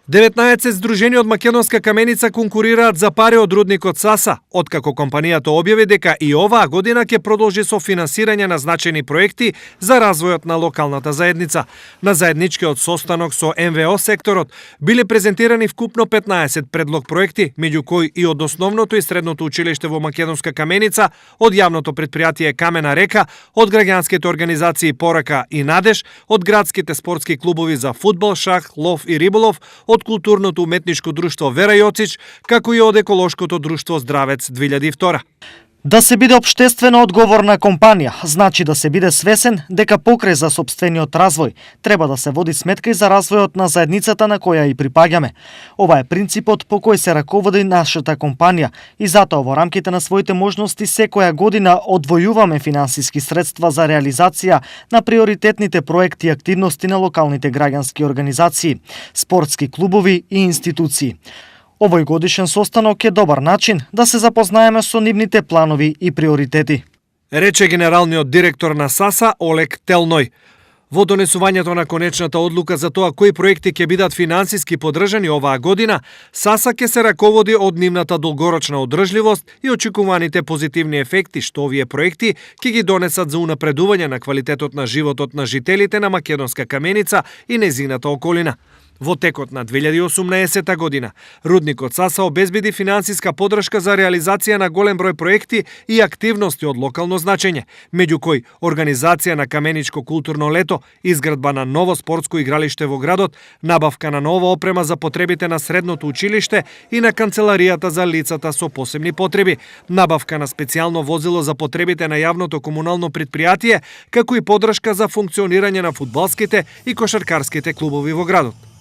19 здружени од македонска каменица конкурираат за пари од рудникот Саса, откако компанијата објави дека и оваа година ќе продолжи со финансирање на значајни проекти за развојот на локалната заедница. На заедничкиот состанок со МВО секторот биле презентирани вкупно 15 предлог проекти, меѓу кои и од основното и средното училиште во македонска каменица, од јавното претпријатие Камена река, од граѓанските организации Порака и Надеж, од градските спортски клубови за фудбал, шах, лов и риболов, од културното уметничко друштво Вера Јоцич, како и од еколошкото друштво Здравец 2002. Да се биде општествено одговорна компанија, значи да се биде свесен дека покрај за сопствениот развој треба да се води сметка и за развојот на заедницата на која и припаѓаме. Ова е принципот по кој се раководи нашата компанија и затоа во рамките на своите можности секоја година одвојуваме финансиски средства за реализација на приоритетните проекти и активности на локалните граѓански организации, спортски клубови и институции. Овој годишен состанок е добар начин да се запознаеме со нивните планови и приоритети, рече генералниот директор на САСА Олег Телној. Во донесувањето на конечната одлука за тоа кои проекти ќе бидат финансиски поддржани оваа година, САСА ќе се раководи од нивната долгорочна одржливост и очекуваните позитивни ефекти што овие проекти ќе ги донесат за унапредување на квалитетот на животот на жителите на македонска каменица и незината околина. Во текот на 2018 година, рудникот Саса обезбеди финансиска поддршка за реализација на голем број проекти и активности од локално значење, меѓу кои организација на каменичко културно лето, изградба на ново спортско игралиште во градот, набавка на нова опрема за потребите на средното училиште и на канцеларијата за лицата со посебни потреби, набавка на специјално возило за потребите на јавното комунално претпријатие, како и поддршка за функционирање на фудбалските и кошаркарските клубови во градот.